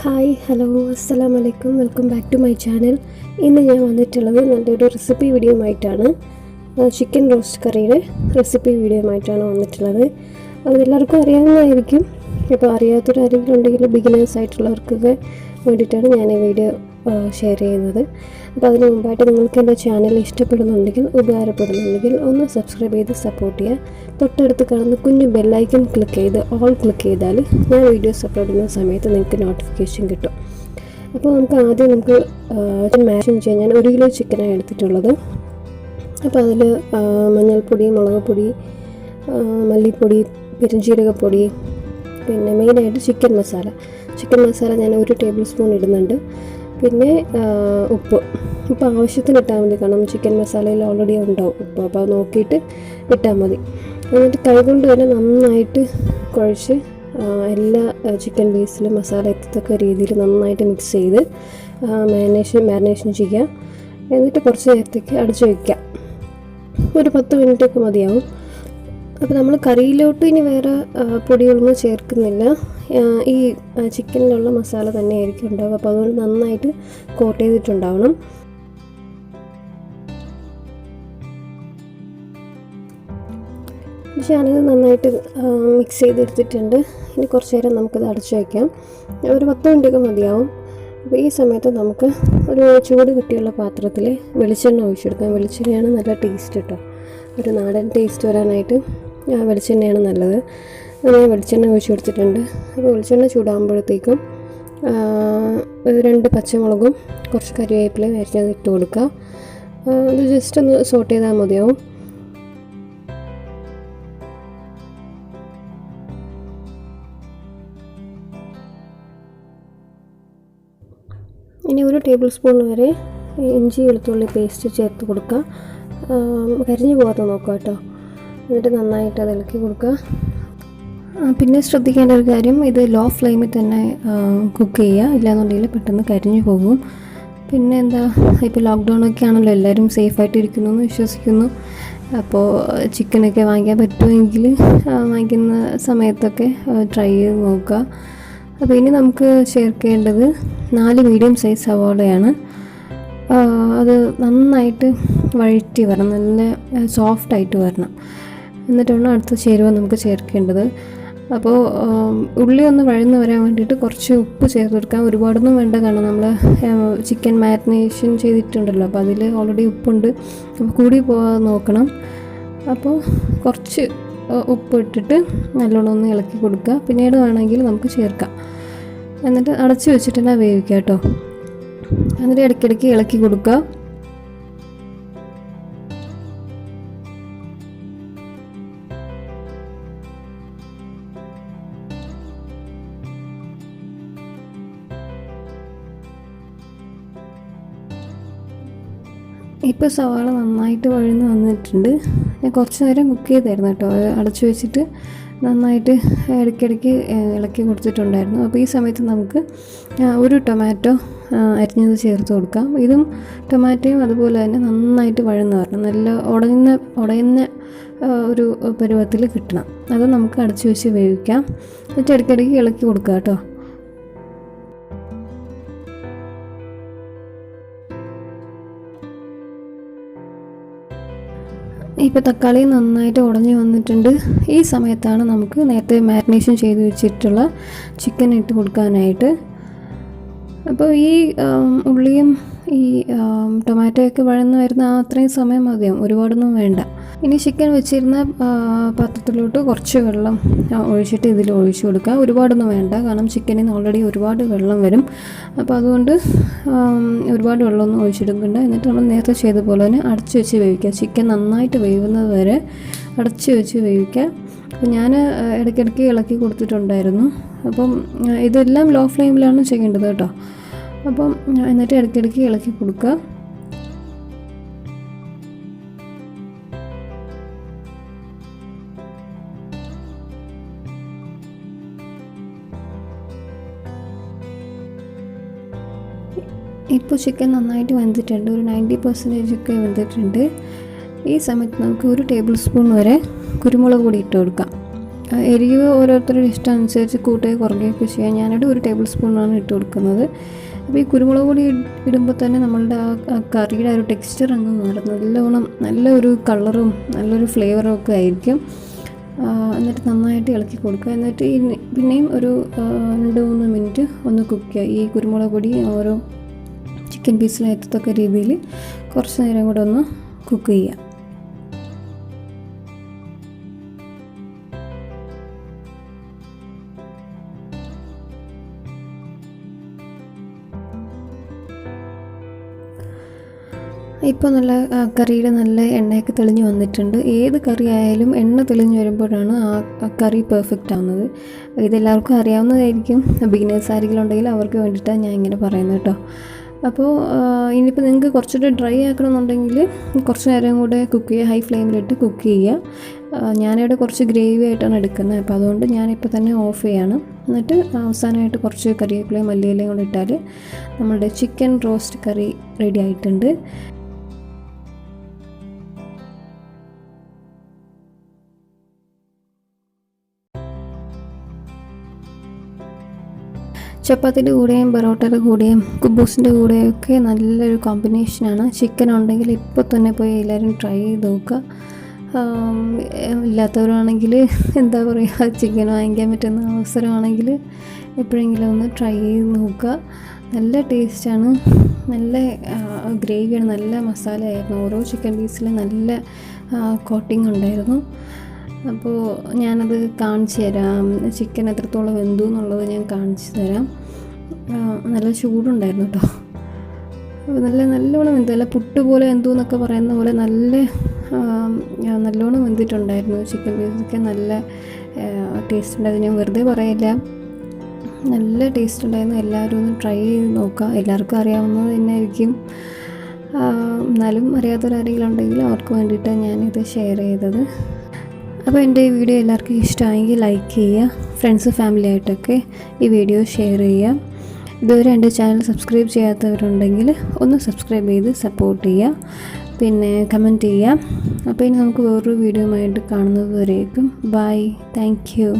Hi hello അസ്സലാമു അലൈക്കും welcome back to my channel. ഇന്ന് ഞാൻ വന്നിട്ടുള്ളത് നല്ലൊരു റെസിപ്പി വീഡിയോ ആയിട്ടാണ്. ചിക്കൻ റോസ്റ്റ് കറിയുടെ റെസിപ്പി വീഡിയോ ആയിട്ടാണ് വന്നിട്ടുള്ളത്. അതെല്ലാവർക്കും അറിയാവുന്നതായിരിക്കും. ഇപ്പോൾ അറിയാത്തൊരാരെങ്കിലും ഉണ്ടെങ്കിൽ ബിഗിനേഴ്സ് ആയിട്ടുള്ളവർക്കൊക്കെ വേണ്ടിയിട്ടാണ് ഞാൻ ഈ വീഡിയോ ഷെയർ ചെയ്യുന്നത്. അപ്പോൾ അതിന് മുമ്പായിട്ട് നിങ്ങൾക്ക് എൻ്റെ ചാനൽ ഇഷ്ടപ്പെടുന്നുണ്ടെങ്കിൽ, ഉപകാരപ്പെടുന്നുണ്ടെങ്കിൽ ഒന്ന് സബ്സ്ക്രൈബ് ചെയ്ത് സപ്പോർട്ട് ചെയ്യുക. തൊട്ടടുത്ത് കാണുന്ന കുഞ്ഞു ബെല്ലൈക്കൺ ക്ലിക്ക് ചെയ്ത് ഓൾ ക്ലിക്ക് ചെയ്താൽ ഞാൻ വീഡിയോസ് അപ്ലോഡ് ചെയ്യുന്ന സമയത്ത് നിങ്ങൾക്ക് നോട്ടിഫിക്കേഷൻ കിട്ടും. അപ്പോൾ നമുക്ക് മാരിനേഷൻ ചെയ്യാൻ ഞാൻ 1 കിലോ ചിക്കനാണ് എടുത്തിട്ടുള്ളത്. അപ്പോൾ അതിൽ മഞ്ഞൾപ്പൊടി, മുളക് പൊടി, മല്ലിപ്പൊടി, പെരുംജീരകപ്പൊടി, പിന്നെ മെയിനായിട്ട് ചിക്കൻ മസാല ഞാൻ 1 ടേബിൾ സ്പൂൺ ഇടുന്നുണ്ട്. പിന്നെ ഉപ്പ് ആവശ്യത്തിന് ഇട്ടാൽ മതി, കാരണം ചിക്കൻ മസാലയിൽ ഓൾറെഡി ഉണ്ടാവും ഉപ്പ്. അപ്പോൾ അത് നോക്കിയിട്ട് ഇട്ടാൽ മതി. എന്നിട്ട് കൈകൊണ്ട് തന്നെ നന്നായിട്ട് കുഴച്ച് എല്ലാ ചിക്കൻ പീസിലും മസാല എത്തത്തക്ക രീതിയിൽ നന്നായിട്ട് മിക്സ് ചെയ്ത് മാരിനേഷൻ ചെയ്യുക. എന്നിട്ട് കുറച്ച് നേരത്തേക്ക് അടച്ചു വയ്ക്കുക. ഒരു 10 മിനിറ്റൊക്കെ മതിയാവും. അപ്പോൾ നമ്മൾ കറിയിലോട്ട് ഇനി വേറെ പൊടികളൊന്നും ചേർക്കുന്നില്ല. ഈ ചിക്കനിലുള്ള മസാല തന്നെ ആയിരിക്കും ഉണ്ടാവുക. അപ്പോൾ അതുകൊണ്ട് നന്നായിട്ട് കോട്ട് ചെയ്തിട്ടുണ്ടാവണം. പക്ഷേ ഞാനിത് നന്നായിട്ട് മിക്സ് ചെയ്തെടുത്തിട്ടുണ്ട്. ഇനി കുറച്ച് നേരം നമുക്കിത് അടച്ചു വയ്ക്കാം. ഒരു 10 മിനിറ്റൊക്കെ മതിയാവും. അപ്പോൾ ഈ സമയത്ത് നമുക്ക് ഒരു ചൂട് കിട്ടിയുള്ള പാത്രത്തിൽ വെളിച്ചെണ്ണ ഒഴിച്ചെടുക്കാം. വെളിച്ചെണ്ണയാണ് നല്ല ടേസ്റ്റ് കേട്ടോ. ഒരു നാടൻ ടേസ്റ്റ് വരാനായിട്ട് വെളിച്ചെണ്ണയാണ് നല്ലത്. ഞാൻ വെളിച്ചെണ്ണ ഒഴിച്ച് കൊടുത്തിട്ടുണ്ട്. അപ്പോൾ വെളിച്ചെണ്ണ ചൂടാകുമ്പോഴത്തേക്കും 2 പച്ചമുളകും കുറച്ച് കറിവേപ്പിലയും അരിഞ്ഞത് ഇട്ട് കൊടുക്കുക. അത് ജസ്റ്റ് ഒന്ന് സോട്ട് ചെയ്താൽ മതിയാവും. ഇനി 1 ടേബിൾ സ്പൂൺ വരെ ഇഞ്ചി വെളുത്തുള്ളി പേസ്റ്റ് ചേർത്ത് കൊടുക്കുക. കരിഞ്ഞു പോകാതെ നോക്കുക കേട്ടോ. എന്നിട്ട് നന്നായിട്ട് അത് ഇളക്കി കൊടുക്കുക. പിന്നെ ശ്രദ്ധിക്കേണ്ട ഒരു കാര്യം, ഇത് ലോ ഫ്ലെയിമിൽ തന്നെ കുക്ക് ചെയ്യുക. ഇല്ലാന്നുണ്ടെങ്കിൽ പെട്ടെന്ന് കരിഞ്ഞു പോകും. പിന്നെ ഇപ്പോൾ ലോക്ക്ഡൗണൊക്കെ ആണല്ലോ, എല്ലാവരും സേഫായിട്ട് ഇരിക്കുന്നു എന്ന് വിശ്വസിക്കുന്നു. അപ്പോൾ ചിക്കനൊക്കെ വാങ്ങിക്കാൻ പറ്റുമെങ്കിൽ വാങ്ങിക്കുന്ന സമയത്തൊക്കെ ട്രൈ ചെയ്ത് നോക്കുക. അപ്പോൾ ഇനി നമുക്ക് ചേർക്കേണ്ടത് 4 മീഡിയം സൈസ് സവാളയാണ്. അത് നന്നായിട്ട് വഴറ്റി വരണം, നല്ല സോഫ്റ്റായിട്ട് വരണം. എന്നിട്ടാണ് അടുത്ത ചേരുവ നമുക്ക് ചേർക്കേണ്ടത്. അപ്പോൾ ഉള്ളി ഒന്ന് വഴന്ന് വരാൻ വേണ്ടിയിട്ട് കുറച്ച് ഉപ്പ് ചേർത്ത് കൊടുക്കാം. ഒരുപാടൊന്നും വേണ്ട, കാരണം നമ്മൾ ചിക്കൻ മാരിനേഷൻ ചെയ്തിട്ടുണ്ടല്ലോ, അപ്പോൾ അതിൽ ഓൾറെഡി ഉപ്പുണ്ട്. അപ്പോൾ കൂടി പോകാതെ നോക്കണം. അപ്പോൾ കുറച്ച് ഉപ്പ് ഇട്ടിട്ട് നല്ലോണം ഒന്ന് ഇളക്കി കൊടുക്കുക. പിന്നീട് വേണമെങ്കിൽ നമുക്ക് ചേർക്കാം. എന്നിട്ട് അടച്ച് വെച്ചിട്ട് തന്നെ വേവിക്കുക കേട്ടോ. എന്നിട്ട് ഇടയ്ക്കിടയ്ക്ക് ഇളക്കി കൊടുക്കുക. ഇപ്പോൾ സവാള നന്നായിട്ട് വഴന്ന് വന്നിട്ടുണ്ട്. ഞാൻ കുറച്ച് നേരം കുക്ക് ചെയ്തായിരുന്നു കേട്ടോ. അടച്ചു വെച്ചിട്ട് നന്നായിട്ട് ഇടയ്ക്കിടയ്ക്ക് ഇളക്കി കൊടുത്തിട്ടുണ്ടായിരുന്നു. അപ്പോൾ ഈ സമയത്ത് നമുക്ക് 1 ടൊമാറ്റോ അരിഞ്ഞത് ചേർത്ത് കൊടുക്കാം. ഇതും ടൊമാറ്റോയും അതുപോലെ തന്നെ നന്നായിട്ട് വഴന്ന് വരണം. നല്ല ഉടയുന്ന ഒരു പരുവത്തിൽ കിട്ടണം. അത് നമുക്ക് അടച്ചു വെച്ച് വേവിക്കാം. എന്നിട്ട് ഇടയ്ക്കിടയ്ക്ക് ഇളക്കി കൊടുക്കുക കേട്ടോ. ഇപ്പോൾ തക്കാളി നന്നായിട്ട് ഉടഞ്ഞ് വന്നിട്ടുണ്ട്. ഈ സമയത്താണ് നമുക്ക് നേരത്തെ മാരിനേഷൻ ചെയ്ത് വെച്ചിട്ടുള്ള ചിക്കൻ ഇട്ട് കൊടുക്കാനായിട്ട്. അപ്പോൾ ഈ ഉള്ളിയും ഈ ടൊമാറ്റോയൊക്കെ വഴന്ന് വരുന്ന അത്രയും സമയം മതിയാവും, ഒരുപാടൊന്നും വേണ്ട. ഇനി ചിക്കൻ വെച്ചിരുന്ന പാത്രത്തിലോട്ട് കുറച്ച് വെള്ളം ഒഴിച്ചിട്ട് ഇതിൽ ഒഴിച്ചു കൊടുക്കുക. ഒരുപാടൊന്നും വേണ്ട, കാരണം ചിക്കനിൽ നിന്ന് ഓൾറെഡി ഒരുപാട് വെള്ളം വരും. അപ്പോൾ അതുകൊണ്ട് ഒരുപാട് വെള്ളമൊന്നും ഒഴിച്ചെടുക്കണ്ട. എന്നിട്ട് നമ്മൾ നേരത്തെ ചെയ്ത പോലെ തന്നെ അടച്ചു വെച്ച് വേവിക്കുക. ചിക്കൻ നന്നായിട്ട് വേവുന്നത് വരെ അടച്ചു വെച്ച് വേവിക്കുക. അപ്പോൾ ഞാൻ ഇടയ്ക്കിടയ്ക്ക് ഇളക്കി കൊടുത്തിട്ടുണ്ടായിരുന്നു. അപ്പം ഇതെല്ലാം ലോ ഫ്ലെയിമിലാണ് ചെയ്യേണ്ടത് കേട്ടോ. അപ്പം എന്നിട്ട് ഇടയ്ക്കിടയ്ക്ക് ഇളക്കി കൊടുക്കുക. ഇപ്പോൾ ചിക്കൻ നന്നായിട്ട് വെന്തിട്ടുണ്ട്. ഒരു 90% ഒക്കെ വെന്തിട്ടുണ്ട്. ഈ സമയത്ത് നമുക്ക് 1 ടേബിൾ സ്പൂൺ വരെ കുരുമുളക് പൊടി ഇട്ട് കൊടുക്കാം. എരിവ് ഓരോരുത്തരുടെ ഇഷ്ടം അനുസരിച്ച് കൂട്ടുകയോ കുറയ്ക്കുകയൊക്കെ ചെയ്യാം. ഞാനിവിടെ 1 ടേബിൾ സ്പൂണാണ് ഇട്ട് കൊടുക്കുന്നത്. അപ്പോൾ ഈ കുരുമുളക് പൊടി ഇടുമ്പോൾ തന്നെ നമ്മളുടെ ആ കറിയുടെ ഒരു ടെക്സ്ചർ അങ്ങ് മാറും. നല്ലൊരു കളറും നല്ലൊരു ഫ്ലേവറും ഒക്കെ ആയിരിക്കും. എന്നിട്ട് നന്നായിട്ട് ഇളക്കി കൊടുക്കുക. എന്നിട്ട് പിന്നെയും ഒരു 2-3 മിനിറ്റ് ഒന്ന് കുക്ക് ചെയ്യുക. ഈ കുരുമുളക് പൊടി ഓരോ ചിക്കൻ പീസിലെത്തത്തക്ക രീതിയിൽ കുറച്ച് നേരം കൂടെ ഒന്ന് കുക്ക് ചെയ്യുക. ഇപ്പോൾ നല്ല കറിയുടെ നല്ല എണ്ണയൊക്കെ തെളിഞ്ഞ് വന്നിട്ടുണ്ട്. ഏത് കറി ആയാലും എണ്ണ തെളിഞ്ഞ് വരുമ്പോഴാണ് ആ കറി പെർഫെക്റ്റ് ആവുന്നത്. ഇതെല്ലാവർക്കും അറിയാവുന്നതായിരിക്കും. ബിഗിനേഴ്സ് ആരെങ്കിലും ഉണ്ടെങ്കിൽ അവർക്ക് വേണ്ടിയിട്ടാണ് ഞാൻ ഇങ്ങനെ പറയുന്നത് കേട്ടോ. അപ്പോൾ ഇനിയിപ്പോൾ നിങ്ങൾക്ക് കുറച്ചുകൂടെ ഡ്രൈ ആക്കണമെന്നുണ്ടെങ്കിൽ കുറച്ച് നേരം കൂടെ കുക്ക് ചെയ്യുക, ഹൈ ഫ്ലെയിമിലിട്ട് കുക്ക് ചെയ്യുക. ഞാനിവിടെ കുറച്ച് ഗ്രേവി ആയിട്ടാണ് എടുക്കുന്നത്. അപ്പോൾ അതുകൊണ്ട് ഞാനിപ്പോൾ തന്നെ ഓഫ് ചെയ്യാണ്. എന്നിട്ട് അവസാനമായിട്ട് കുറച്ച് കറിവേപ്പിലയും മല്ലിയിലയും കൂടെ ഇട്ടാൽ നമ്മളുടെ ചിക്കൻ റോസ്റ്റ് കറി റെഡി ആയിട്ടുണ്ട്. ചപ്പാത്തിൻ്റെ കൂടെയും പൊറോട്ടയുടെ കൂടെയും കുബൂസിൻ്റെ കൂടെയൊക്കെ നല്ലൊരു കോമ്പിനേഷനാണ്. ചിക്കൻ ഉണ്ടെങ്കിൽ ഇപ്പോൾ തന്നെ പോയി എല്ലാവരും ട്രൈ ചെയ്ത് നോക്കുക. ഇല്ലാത്തവരാണെങ്കിൽ എന്താ പറയുക, ചിക്കൻ വാങ്ങിക്കാൻ പറ്റുന്ന അവസരമാണെങ്കിൽ എപ്പോഴെങ്കിലും ഒന്ന് ട്രൈ ചെയ്ത് നോക്കുക. നല്ല ടേസ്റ്റാണ്, നല്ല ഗ്രേവിയാണ്, നല്ല മസാലയായിരുന്നു. ഓരോ ചിക്കൻ പീസിലും നല്ല കോട്ടിങ് ഉണ്ടായിരുന്നു. അപ്പോൾ ഞാനത് കാണിച്ചു തരാം. ചിക്കൻ എത്രത്തോളം വെന്തു എന്നുള്ളത് ഞാൻ കാണിച്ചു തരാം. നല്ല ചൂടുണ്ടായിരുന്നു കേട്ടോ. അപ്പോൾ നല്ലോണം വെന്തു, നല്ല പുട്ട് പോലെ വെന്തു എന്നൊക്കെ പറയുന്ന പോലെ നല്ലോണം വെന്തിട്ടുണ്ടായിരുന്നു. ചിക്കൻ പീസൊക്കെ നല്ല ടേസ്റ്റ് ഉണ്ടായിരുന്നു. ഞാൻ വെറുതെ പറയില്ല, നല്ല ടേസ്റ്റ് ഉണ്ടായിരുന്നു. എല്ലാവരും ഒന്ന് ട്രൈ ചെയ്ത് നോക്കുക. എല്ലാവർക്കും അറിയാവുന്നത് തന്നെ ആയിരിക്കും. എന്നാലും അറിയാത്തവരാരെങ്കിലും ഉണ്ടെങ്കിൽ അവർക്ക് വേണ്ടിയിട്ടാണ് ഞാനിത് ഷെയർ ചെയ്തത്. അപ്പോൾ എൻ്റെ ഈ വീഡിയോ എല്ലാവർക്കും ഇഷ്ടമായെങ്കിൽ ലൈക്ക് ചെയ്യുക. ഫ്രണ്ട്സ് ഫാമിലി ആയിട്ടൊക്കെ ഈ വീഡിയോ ഷെയർ ചെയ്യുക. ഇതുവരെ എൻ്റെ ചാനൽ സബ്സ്ക്രൈബ് ചെയ്യാത്തവരുണ്ടെങ്കിൽ ഒന്ന് സബ്സ്ക്രൈബ് ചെയ്ത് സപ്പോർട്ട് ചെയ്യുക. പിന്നെ കമൻറ്റ് ചെയ്യുക. അപ്പോൾ ഇനി നമുക്ക് വേറൊരു വീഡിയോ ആയിട്ട് കാണുന്നത് വരേക്കും ബൈ. Thank you.